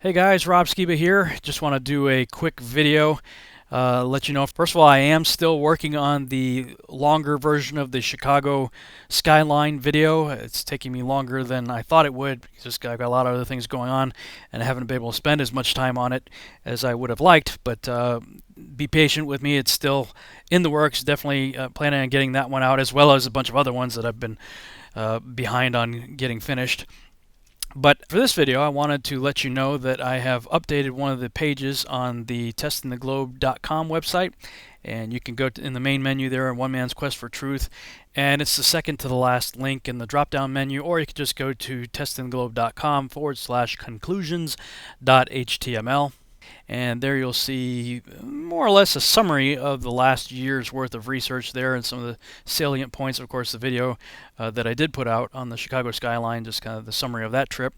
Hey guys, Rob Skiba here. Just want to do a quick video. Let you know, first of all, I am still working on the longer version of the Chicago skyline video. It's taking me longer than I thought it would because I've got a lot of other things going on and I haven't been able to spend as much time on it as I would have liked. But be patient with me. It's still in the works. Definitely planning on getting that one out, as well as a bunch of other ones that I've been behind on getting finished. But for this video, I wanted to let you know that I have updated one of the pages on the testingtheglobe.com website. And you can go in the main menu there, One Man's Quest for Truth. And it's the second to the last link in the drop-down menu. Or you can just go to testingtheglobe.com/conclusions.html. And there you'll see more or less a summary of the last year's worth of research there and some of the salient points. Of course, the video that I did put out on the Chicago skyline, just kind of the summary of that trip.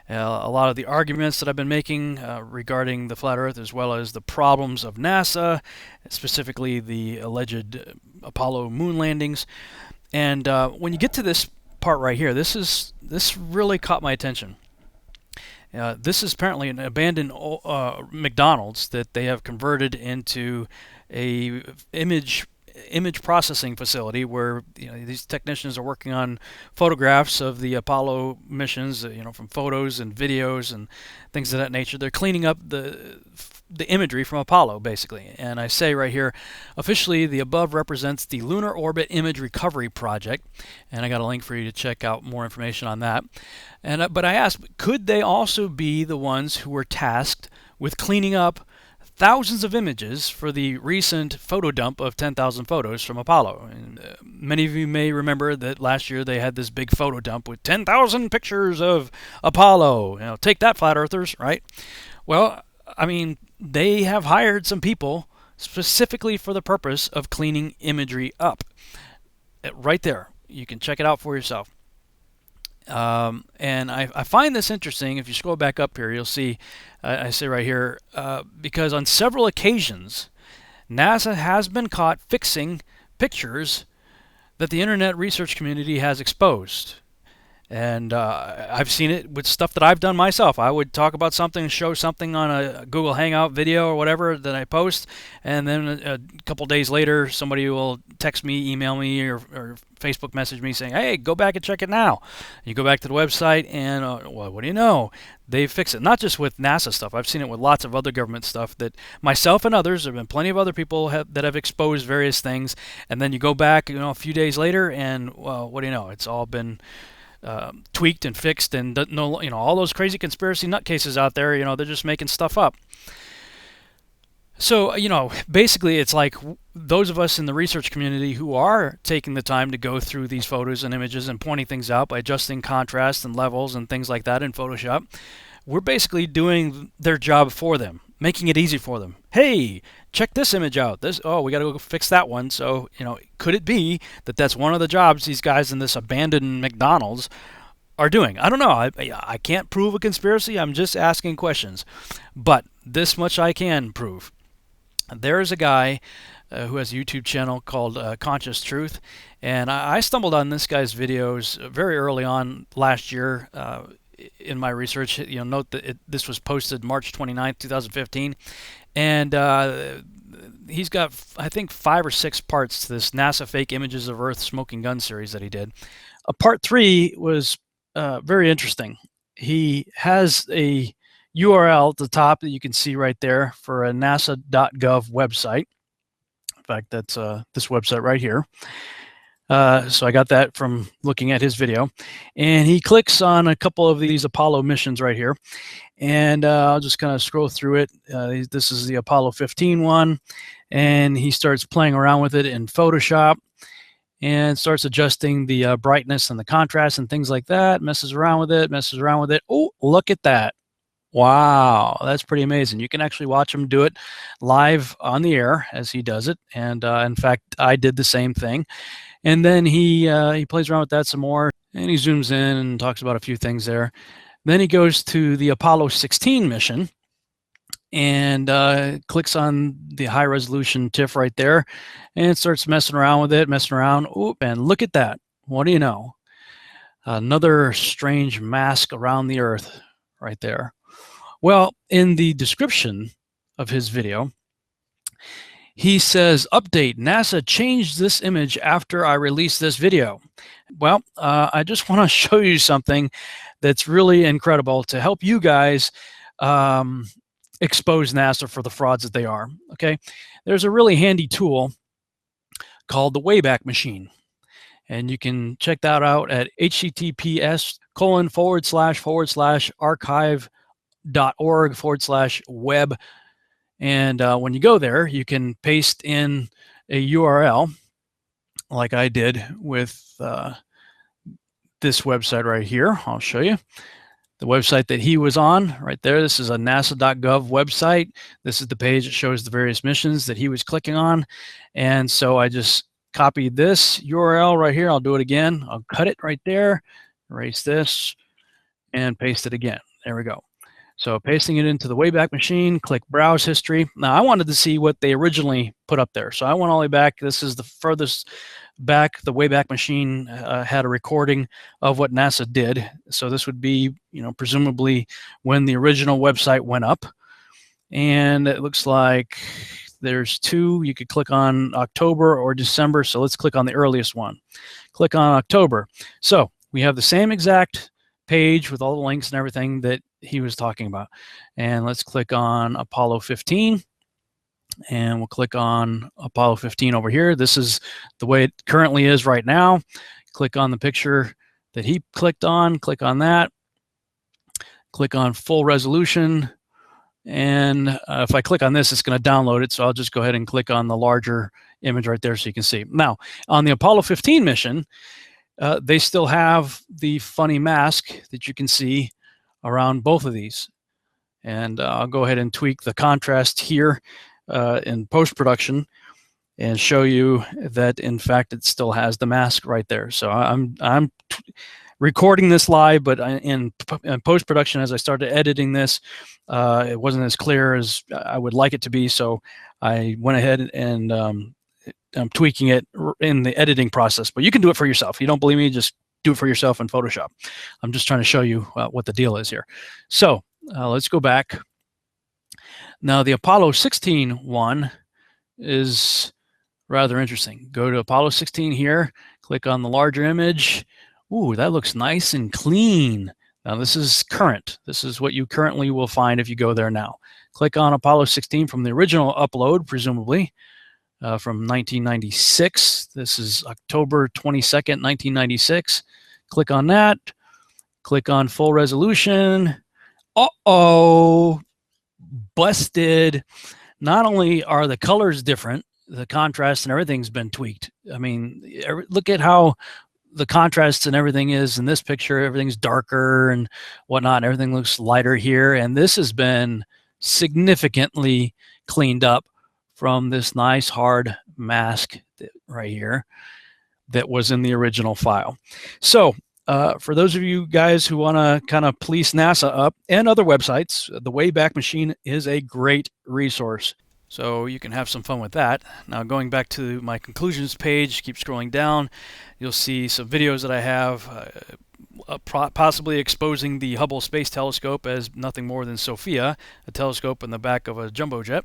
A lot of the arguments that I've been making regarding the flat Earth, as well as the problems of NASA, specifically the alleged Apollo moon landings. And when you get to this part right here, this really caught my attention. This is apparently an abandoned McDonald's that they have converted into a image processing facility where these technicians are working on photographs of the Apollo missions, from photos and videos and things of that nature. They're cleaning up the imagery from Apollo, basically. And I say right here, officially, the above represents the Lunar Orbit Image Recovery Project. And I got a link for you to check out more information on that. And but I asked, could they also be the ones who were tasked with cleaning up thousands of images for the recent photo dump of 10,000 photos from Apollo? And many of you may remember that last year they had this big photo dump with 10,000 pictures of Apollo. Take that, flat earthers, right? Well, I mean, they have hired some people specifically for the purpose of cleaning imagery up. Right there. You can check it out for yourself. And I find this interesting. If you scroll back up here, you'll see, I say right here, because on several occasions, NASA has been caught fixing pictures that the internet research community has exposed. And I've seen it with stuff that I've done myself. I would talk about something, show something on a Google Hangout video or whatever that I post, and then a couple days later, somebody will text me, email me, or Facebook message me saying, "Hey, go back and check it now." You go back to the website, and well, what do you know? They fix it. Not just with NASA stuff. I've seen it with lots of other government stuff that myself and others, there have been plenty of other people that have exposed various things, and then you go back, a few days later, and well, what do you know? It's all been tweaked and fixed, and all those crazy conspiracy nutcases out there, they're just making stuff up. So, basically it's like those of us in the research community who are taking the time to go through these photos and images and pointing things out by adjusting contrast and levels and things like that in Photoshop, we're basically doing their job for them, making it easy for them. Hey, check this image out. We got to go fix that one. So, could it be that that's one of the jobs these guys in this abandoned McDonald's are doing? I don't know. I can't prove a conspiracy. I'm just asking questions. But this much I can prove. There is a guy who has a YouTube channel called Conscious Truth, and I stumbled on this guy's videos very early on last year in my research. Note that this was posted March 29th, 2015, and he's got, I think, 5 or 6 parts to this NASA Fake Images of Earth Smoking Gun series that he did. Part 3 was very interesting. He has a URL at the top that you can see right there for a nasa.gov website. In fact, that's this website right here. So I got that from looking at his video. And he clicks on a couple of these Apollo missions right here. And I'll just kind of scroll through it. This is the Apollo 15 one. And he starts playing around with it in Photoshop and starts adjusting the brightness and the contrast and things like that. Messes around with it. Oh, look at that. Wow, that's pretty amazing. You can actually watch him do it live on the air as he does it. And in fact, I did the same thing. And then he plays around with that some more, and he zooms in and talks about a few things there. Then he goes to the Apollo 16 mission and clicks on the high resolution TIFF right there and starts messing around with it, Oop, and look at that. What do you know? Another strange mask around the Earth right there. Well, in the description of his video, he says, update, NASA changed this image after I released this video. Well, I just want to show you something that's really incredible to help you guys expose NASA for the frauds that they are. Okay, there's a really handy tool called the Wayback Machine, and you can check that out at https://archive.org/web. And when you go there, you can paste in a URL like I did with this website right here. I'll show you the website that he was on right there. This is a nasa.gov website. This is the page that shows the various missions that he was clicking on. And so I just copied this URL right here. I'll do it again. I'll cut it right there, erase this, and paste it again. There we go. So pasting it into the Wayback Machine, click Browse History. Now I wanted to see what they originally put up there. So I went all the way back. This is the furthest back the Wayback Machine had a recording of what NASA did. So this would be, presumably when the original website went up. And it looks like there's two. You could click on October or December. So let's click on the earliest one. Click on October. So we have the same exact page with all the links and everything that he was talking about. And let's click on Apollo 15. And we'll click on Apollo 15 over here. This is the way it currently is right now. Click on the picture that he clicked on. Click on that. Click on full resolution. And if I click on this, it's going to download it. So I'll just go ahead and click on the larger image right there so you can see. Now, on the Apollo 15 mission, they still have the funny mask that you can see around both of these. And I'll go ahead and tweak the contrast here in post-production and show you that, in fact, it still has the mask right there. So I'm recording this live, but in post-production, as I started editing this, it wasn't as clear as I would like it to be. So I went ahead and I'm tweaking it in the editing process. But you can do it for yourself. If you don't believe me, just do it for yourself in Photoshop. I'm just trying to show you what the deal is here. So let's go back. Now, the Apollo 16 one is rather interesting. Go to Apollo 16 here, click on the larger image. Ooh, that looks nice and clean. Now, this is current. This is what you currently will find if you go there now. Click on Apollo 16 from the original upload, presumably, from 1996. This is October 22nd, 1996. Click on that. Click on full resolution. Uh-oh. Busted. Not only are the colors different, the contrast and everything's been tweaked. I mean, look at how the contrast and everything is in this picture. Everything's darker and whatnot. Everything looks lighter here. And this has been significantly cleaned up from this nice hard mask right here that was in the original file. So for those of you guys who want to kind of police NASA up and other websites, the Wayback Machine is a great resource. So you can have some fun with that. Now, going back to my conclusions page, keep scrolling down, you'll see some videos that I have possibly exposing the Hubble Space Telescope as nothing more than Sophia, a telescope in the back of a jumbo jet.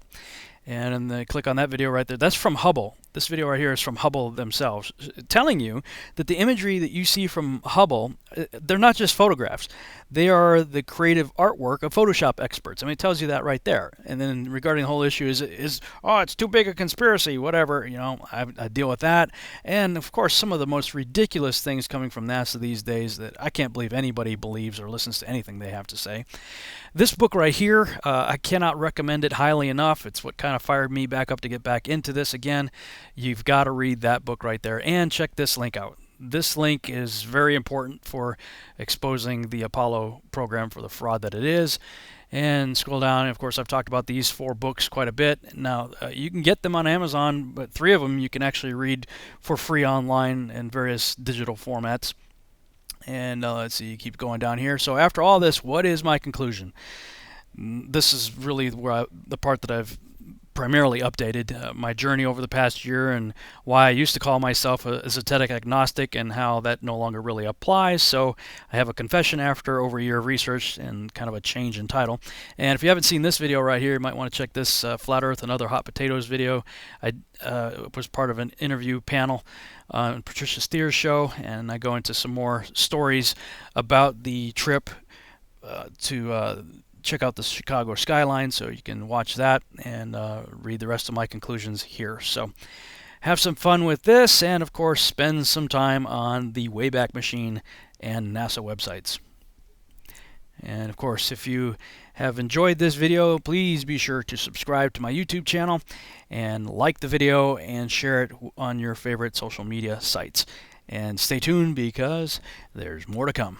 And then click on that video right there. That's from Hubble. This video right here is from Hubble themselves, telling you that the imagery that you see from Hubble, they're not just photographs. They are the creative artwork of Photoshop experts. I mean, it tells you that right there. And then regarding the whole issue is oh, it's too big a conspiracy, whatever. I deal with that. And, of course, some of the most ridiculous things coming from NASA these days that I can't believe anybody believes or listens to anything they have to say. This book right here, I cannot recommend it highly enough. It's what kind of fired me back up to get back into this again. You've got to read that book right there and check this link out. This link is very important for exposing the Apollo program for the fraud that it is. And scroll down, and of course I've talked about these 4 books quite a bit. Now, you can get them on Amazon, but 3 of them you can actually read for free online in various digital formats. And let's see, keep going down here. So after all this, what is my conclusion? This is really where the part that I've primarily updated my journey over the past year and why I used to call myself a zetetic agnostic and how that no longer really applies. So I have a confession after over a year of research and kind of a change in title. And if you haven't seen this video right here, you might want to check this Flat Earth and Other Hot Potatoes video. I was part of an interview panel on Patricia Steer's show, and I go into some more stories about the trip to check out the Chicago skyline, so you can watch that and read the rest of my conclusions here. So have some fun with this, and of course spend some time on the Wayback Machine and NASA websites. And of course, if you have enjoyed this video, please be sure to subscribe to my YouTube channel and like the video and share it on your favorite social media sites. And stay tuned because there's more to come.